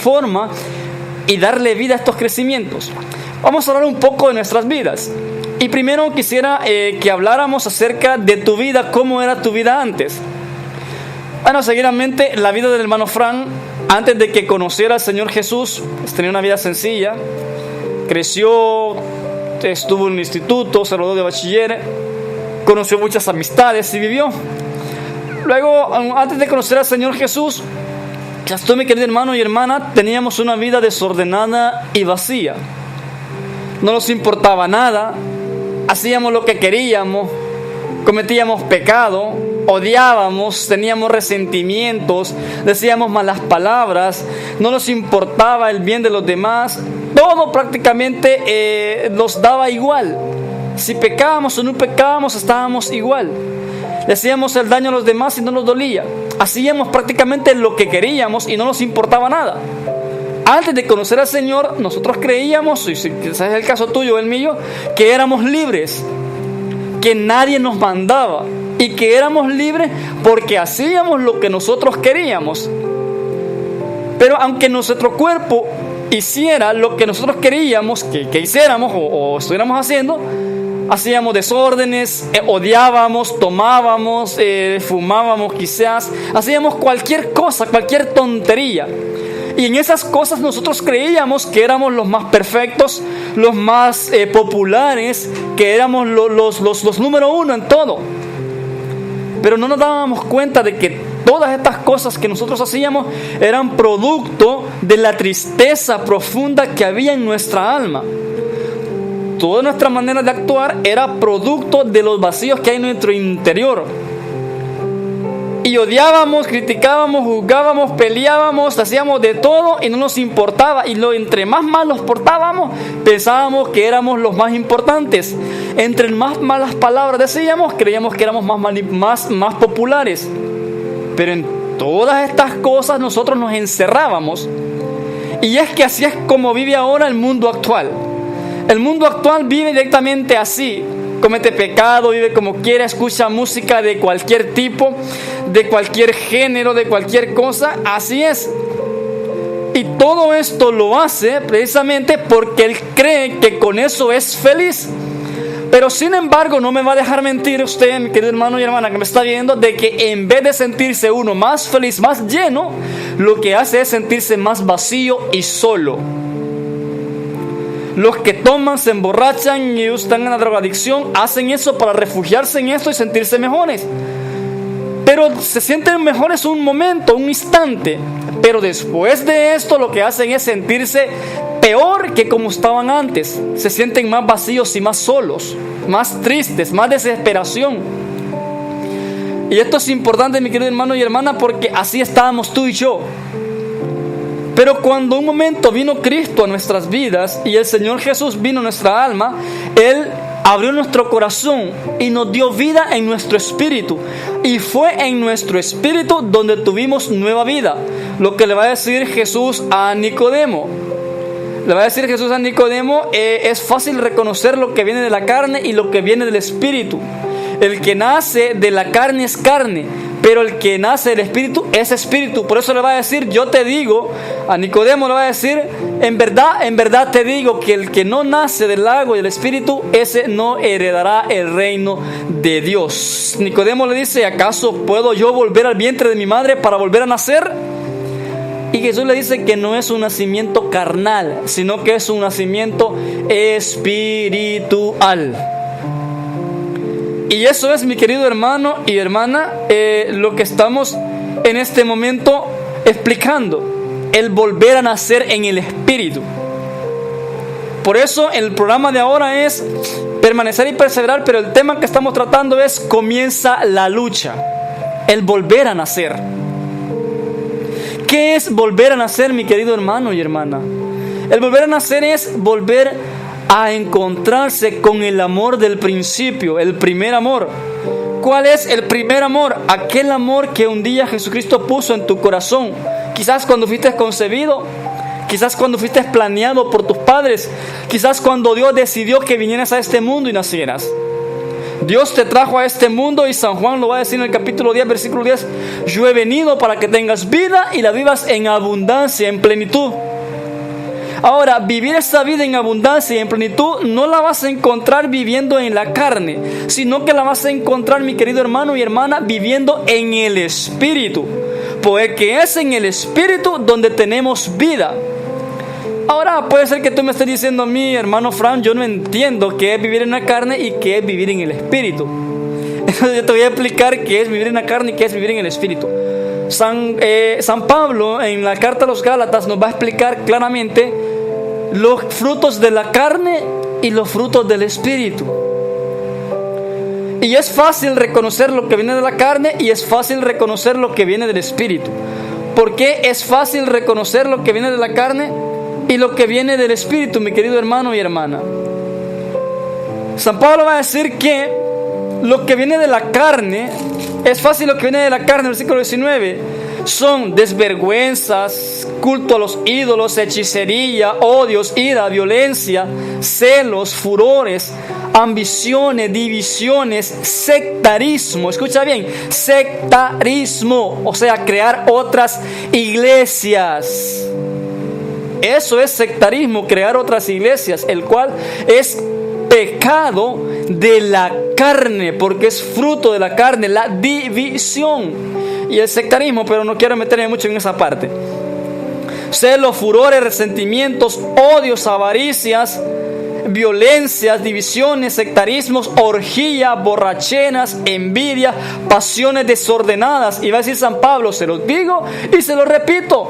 forma y darle vida a estos crecimientos. Vamos a hablar un poco de nuestras vidas. Y primero quisiera que habláramos acerca de tu vida, cómo era tu vida antes. Bueno, seguidamente la vida del hermano Fran, antes de que conociera al Señor Jesús, pues tenía una vida sencilla. Creció, estuvo en un instituto, se graduó de bachiller, conoció muchas amistades y vivió. Luego, antes de conocer al Señor Jesús, tú, mi querido hermano y hermana, teníamos una vida desordenada y vacía. No nos importaba nada, hacíamos lo que queríamos, cometíamos pecado, odiábamos, teníamos resentimientos, decíamos malas palabras, no nos importaba el bien de los demás, todo prácticamente nos daba igual. Si pecábamos o no pecábamos, estábamos igual. Le hacíamos el daño a los demás y no nos dolía. Hacíamos prácticamente lo que queríamos y no nos importaba nada. Antes de conocer al Señor, nosotros creíamos, y si quizás es el caso tuyo o el mío, que éramos libres, que nadie nos mandaba y que éramos libres porque hacíamos lo que nosotros queríamos. Pero aunque nuestro cuerpo hiciera lo que nosotros queríamos que hiciéramos o estuviéramos haciendo, hacíamos desórdenes, odiábamos, tomábamos, fumábamos quizás, hacíamos cualquier cosa, cualquier tontería. Y en esas cosas nosotros creíamos que éramos los más perfectos, los más populares, que éramos los número uno en todo. Pero no nos dábamos cuenta de que todas estas cosas que nosotros hacíamos eran producto de la tristeza profunda que había en nuestra alma. Toda nuestra manera de actuar era producto de los vacíos que hay en nuestro interior. Y odiábamos, criticábamos, juzgábamos, peleábamos, hacíamos de todo y no nos importaba. Y entre más mal nos portábamos, pensábamos que éramos los más importantes. Entre más malas palabras decíamos, creíamos que éramos más populares. Pero en todas estas cosas nosotros nos encerrábamos. Y es que así es como vive ahora el mundo actual. El mundo actual vive directamente así. Comete pecado, vive como quiere, escucha música de cualquier tipo, de cualquier género, de cualquier cosa. Así es. Y todo esto lo hace precisamente porque él cree que con eso es feliz. Pero sin embargo, no me va a dejar mentir usted, mi querido hermano y hermana que me está viendo, de que en vez de sentirse uno más feliz, más lleno, lo que hace es sentirse más vacío y solo. Los que toman, se emborrachan y están en la drogadicción, hacen eso para refugiarse en esto y sentirse mejores. Pero se sienten mejores un momento, un instante. Pero después de esto lo que hacen es sentirse peor que como estaban antes. Se sienten más vacíos y más solos, más tristes, más desesperación. Y esto es importante, mi querido hermano y hermana, porque así estábamos tú y yo. Pero cuando un momento vino Cristo a nuestras vidas y el Señor Jesús vino a nuestra alma, Él abrió nuestro corazón y nos dio vida en nuestro espíritu. Y fue en nuestro espíritu donde tuvimos nueva vida. Lo que le va a decir Jesús a Nicodemo. Le va a decir Jesús a Nicodemo, es fácil reconocer lo que viene de la carne y lo que viene del espíritu. El que nace de la carne es carne, pero el que nace del espíritu es espíritu. Por eso le va a decir, yo te digo, a Nicodemo le va a decir, en verdad te digo que el que no nace del agua y del espíritu, ese no heredará el reino de Dios. Nicodemo le dice, ¿acaso puedo yo volver al vientre de mi madre para volver a nacer? Y Jesús le dice que no es un nacimiento carnal, sino que es un nacimiento espiritual. Y eso es, mi querido hermano y hermana, lo que estamos en este momento explicando. El volver a nacer en el Espíritu. Por eso el programa de ahora es permanecer y perseverar, pero el tema que estamos tratando es comienza la lucha. El volver a nacer. ¿Qué es volver a nacer, mi querido hermano y hermana? El volver a nacer es volver a encontrarse con el amor del principio, el primer amor. ¿Cuál es el primer amor? Aquel amor que un día Jesucristo puso en tu corazón. Quizás cuando fuiste concebido, quizás cuando fuiste planeado por tus padres, quizás cuando Dios decidió que vinieras a este mundo y nacieras. Dios te trajo a este mundo y San Juan lo va a decir en el capítulo 10, versículo 10. Yo he venido para que tengas vida y la vivas en abundancia, en plenitud. Ahora, vivir esta vida en abundancia y en plenitud no la vas a encontrar viviendo en la carne, sino que la vas a encontrar, mi querido hermano y hermana, viviendo en el Espíritu. Porque es en el Espíritu donde tenemos vida. Ahora puede ser que tú me estés diciendo a mí, hermano Fran, yo no entiendo qué es vivir en la carne y qué es vivir en el Espíritu. Entonces yo te voy a explicar qué es vivir en la carne y qué es vivir en el Espíritu. San Pablo en la carta a los Gálatas nos va a explicar claramente los frutos de la carne y los frutos del Espíritu. Y es fácil reconocer lo que viene de la carne y es fácil reconocer lo que viene del Espíritu. ¿Por qué es fácil reconocer lo que viene de la carne y lo que viene del Espíritu, mi querido hermano y hermana? San Pablo va a decir que lo que viene de la carne, es fácil lo que viene de la carne, versículo 19, son desvergüenzas, culto a los ídolos, hechicería, odios, ira, violencia, celos, furores, ambiciones, divisiones, sectarismo. Escucha bien, sectarismo, o sea, crear otras iglesias. Eso es sectarismo, crear otras iglesias, el cual es pecado de la carne, porque es fruto de la carne, la división y el sectarismo, pero no quiero meterme mucho en esa parte. Celos, furores, resentimientos, odios, avaricias, violencias, divisiones, sectarismos, orgías, borracheras, envidia, pasiones desordenadas. Y va a decir San Pablo, se los digo y se los repito,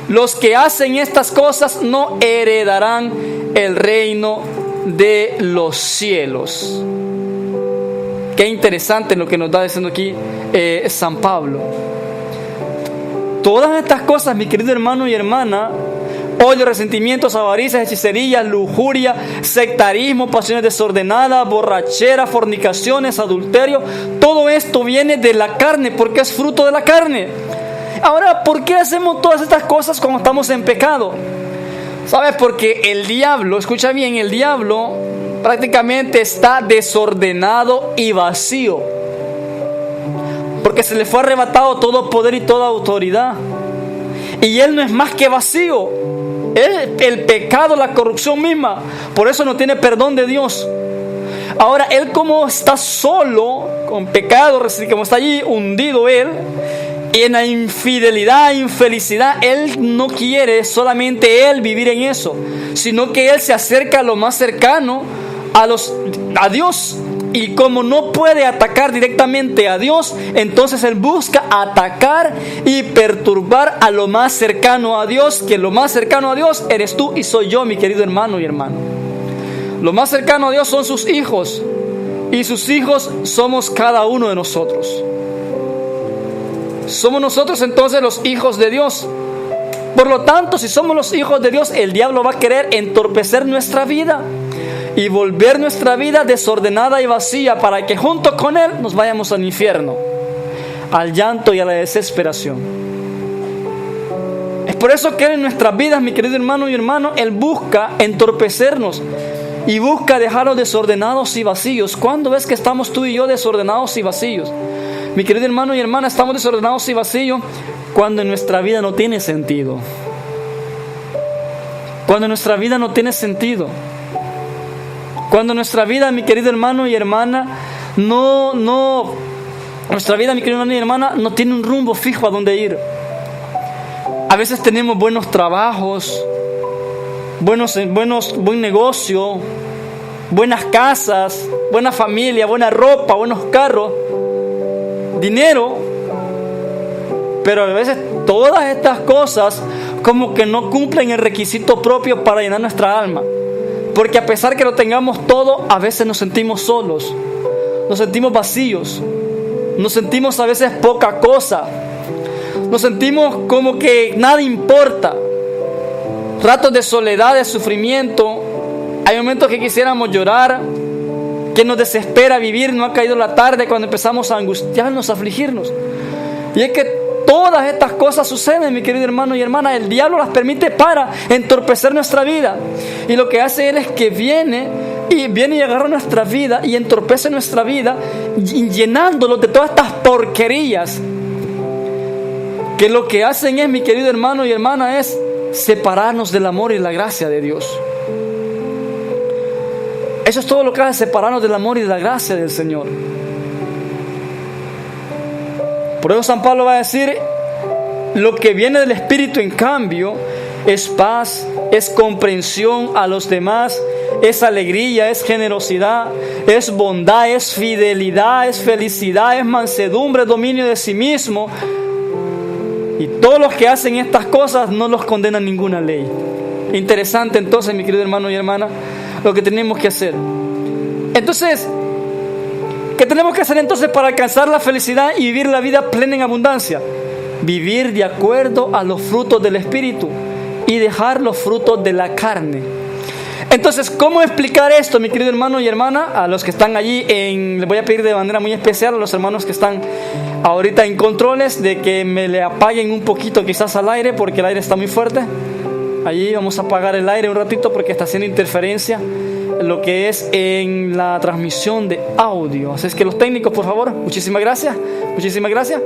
los que hacen estas cosas no heredarán el reino de los cielos. Qué interesante lo que nos está diciendo aquí San Pablo. Todas estas cosas, mi querido hermano y hermana, odio, resentimientos, avaricias, hechicerías, lujuria, sectarismo, pasiones desordenadas, borrachera, fornicaciones, adulterio, todo esto viene de la carne, porque es fruto de la carne. Ahora, ¿por qué hacemos todas estas cosas cuando estamos en pecado? ¿Sabes? Porque el diablo, escucha bien, el diablo prácticamente está desordenado y vacío, porque se le fue arrebatado todo poder y toda autoridad, y él no es más que vacío. El pecado, la corrupción misma, por eso no tiene perdón de Dios. Ahora él, como está solo con pecado, como está allí hundido él en la infidelidad, infelicidad, él no quiere solamente él vivir en eso, sino que él se acerca a lo más cercano a Dios. Y como no puede atacar directamente a Dios, entonces él busca atacar y perturbar a lo más cercano a Dios, que lo más cercano a Dios eres tú y soy yo, mi querido hermano y hermano. Lo más cercano a Dios son sus hijos, y sus hijos somos cada uno de nosotros. Somos nosotros entonces los hijos de Dios. Por lo tanto, si somos los hijos de Dios, el diablo va a querer entorpecer nuestra vida y volver nuestra vida desordenada y vacía, para que junto con él nos vayamos al infierno, al llanto y a la desesperación. Es por eso que él en nuestras vidas, mi querido hermano y hermano, él busca entorpecernos y busca dejarnos desordenados y vacíos. ¿Cuándo ves que estamos tú y yo desordenados y vacíos? Mi querido hermano y hermana, estamos desordenados y vacíos cuando en nuestra vida no tiene sentido. Cuando nuestra vida no tiene sentido. Cuando nuestra vida, mi querido hermano y hermana, nuestra vida, mi querido hermano y hermana, no tiene un rumbo fijo a dónde ir. A veces tenemos buenos trabajos, buen negocio, buenas casas, buena familia, buena ropa, buenos carros, dinero, pero a veces todas estas cosas como que no cumplen el requisito propio para llenar nuestra alma. Porque a pesar que lo tengamos todo, a veces nos sentimos solos, nos sentimos vacíos, nos sentimos a veces poca cosa, nos sentimos como que nada importa. Ratos de soledad, de sufrimiento, hay momentos que quisiéramos llorar, que nos desespera vivir. No ha caído la tarde cuando empezamos a angustiarnos, a afligirnos. Y es que todas estas cosas suceden, mi querido hermano y hermana. El diablo las permite para entorpecer nuestra vida. Y lo que hace él es que viene y viene y agarra nuestra vida y entorpece nuestra vida, llenándolo de todas estas porquerías que lo que hacen es, mi querido hermano y hermana, es separarnos del amor y la gracia de Dios. Eso es todo lo que hace, separarnos del amor y de la gracia del Señor. Por eso San Pablo va a decir: lo que viene del Espíritu, en cambio, es paz, es comprensión a los demás, es alegría, es generosidad, es bondad, es fidelidad, es felicidad, es mansedumbre, dominio de sí mismo. Y todos los que hacen estas cosas no los condena ninguna ley. Interesante entonces, mi querido hermano y hermana, lo que tenemos que hacer. Entonces, ¿qué tenemos que hacer entonces para alcanzar la felicidad y vivir la vida plena en abundancia? Vivir de acuerdo a los frutos del Espíritu y dejar los frutos de la carne. Entonces, ¿cómo explicar esto, mi querido hermano y hermana? A los que están allí, les voy a pedir de manera muy especial a los hermanos que están ahorita en controles, de que me le apaguen un poquito quizás al aire, porque el aire está muy fuerte. Allí vamos a apagar el aire un ratito porque está haciendo interferencia lo que es en la transmisión de audio. Así es que los técnicos, por favor, muchísimas gracias. Muchísimas gracias.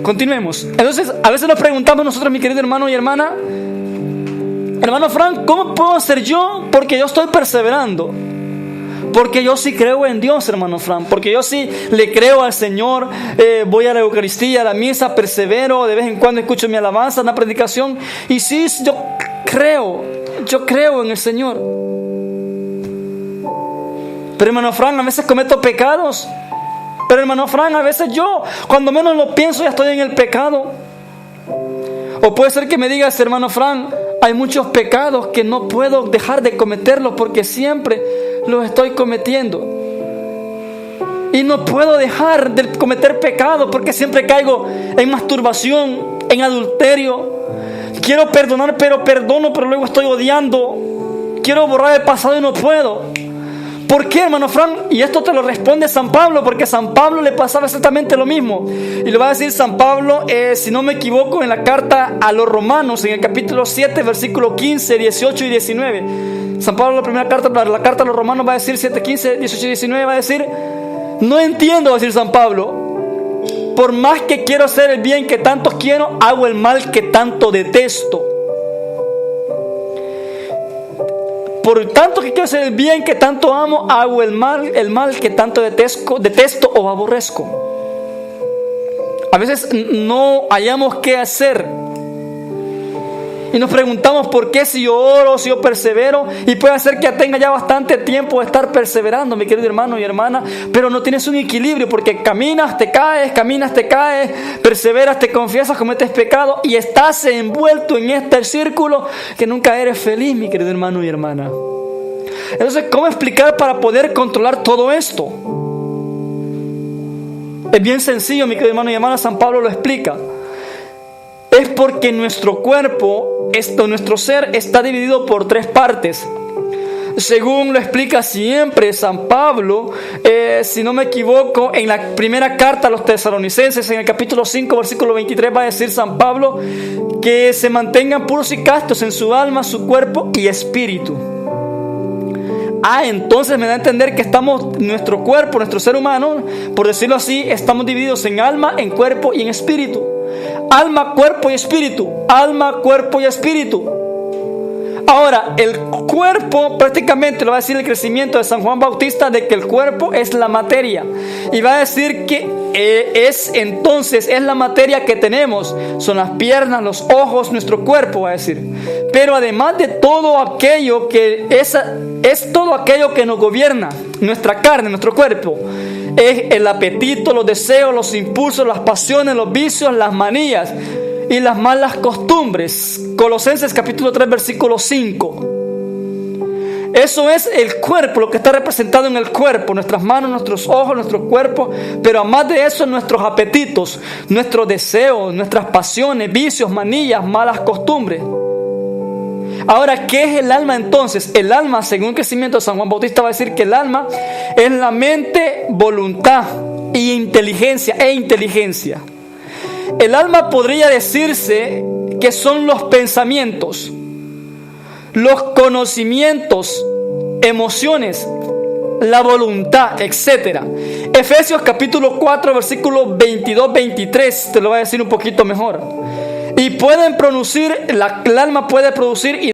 Continuemos. Entonces, a veces nos preguntamos nosotros, mi querido hermano y hermana: hermano Frank, ¿cómo puedo ser yo? Porque yo estoy perseverando. Porque yo sí creo en Dios, hermano Frank. Porque yo sí le creo al Señor. Voy a la Eucaristía, a la misa, persevero. De vez en cuando escucho mi alabanza, una predicación. Y sí, yo creo en el Señor. Pero hermano Frank, a veces cometo pecados. Pero hermano Frank, a veces yo, cuando menos lo pienso, ya estoy en el pecado. O puede ser que me digas: hermano Frank, hay muchos pecados que no puedo dejar de cometerlos porque siempre los estoy cometiendo. Y no puedo dejar de cometer pecados porque siempre caigo en masturbación, en adulterio. Quiero perdonar, pero perdono, pero luego estoy odiando. Quiero borrar el pasado y no puedo. ¿Por qué, hermano Frank? Y esto te lo responde San Pablo, porque a San Pablo le pasaba exactamente lo mismo. Y lo va a decir San Pablo, si no me equivoco, en la carta a los Romanos, en el capítulo 7, versículo 15, 18 y 19. San Pablo, la primera carta, la carta a los Romanos, va a decir 7, 15, 18 y 19, va a decir: no entiendo, va a decir San Pablo, por más que quiero hacer el bien que tanto quiero, hago el mal que tanto detesto. Por tanto que quiero hacer el bien que tanto amo, hago el mal que tanto detesto o aborrezco. A veces no hallamos qué hacer y nos preguntamos: ¿por qué si yo oro, si yo persevero? Y puede ser que tenga ya bastante tiempo de estar perseverando, mi querido hermano y hermana, pero no tienes un equilibrio, porque caminas, te caes, perseveras, te confiesas, cometes pecado y estás envuelto en este círculo que nunca eres feliz, mi querido hermano y hermana. Entonces, ¿cómo explicar para poder controlar todo esto? Es bien sencillo, mi querido hermano y hermana. San Pablo lo explica. Es porque nuestro cuerpo, nuestro ser, está dividido por tres partes. Según lo explica siempre San Pablo, si no me equivoco, en la primera carta a los Tesalonicenses, en el capítulo 5, versículo 23, va a decir San Pablo que se mantengan puros y castos en su alma, su cuerpo y espíritu. Entonces me da a entender que nuestro cuerpo, nuestro ser humano, por decirlo así, estamos divididos en alma, en cuerpo y en espíritu. Alma, cuerpo y espíritu. Alma, cuerpo y espíritu. Ahora, el cuerpo, prácticamente lo va a decir el crecimiento de San Juan Bautista, de que el cuerpo es la materia. Y va a decir que es la materia que tenemos. Son las piernas, los ojos, nuestro cuerpo, va a decir. Pero además de todo aquello que es todo aquello que nos gobierna, nuestra carne, nuestro cuerpo. Es el apetito, los deseos, los impulsos, las pasiones, los vicios, las manías y las malas costumbres. Colosenses capítulo 3, versículo 5. Eso es el cuerpo, lo que está representado en el cuerpo, nuestras manos, nuestros ojos, nuestro cuerpo. Pero además de eso, nuestros apetitos, nuestros deseos, nuestras pasiones, vicios, manillas, malas costumbres. Ahora, ¿qué es el alma entonces? El alma, según el crecimiento de San Juan Bautista, va a decir que el alma es la mente, voluntad y inteligencia. El alma podría decirse que son los pensamientos, los conocimientos emociones, la voluntad, etc. Efesios capítulo 4, versículos 22-23, te lo voy a decir un poquito mejor. Y pueden producir, el alma puede producir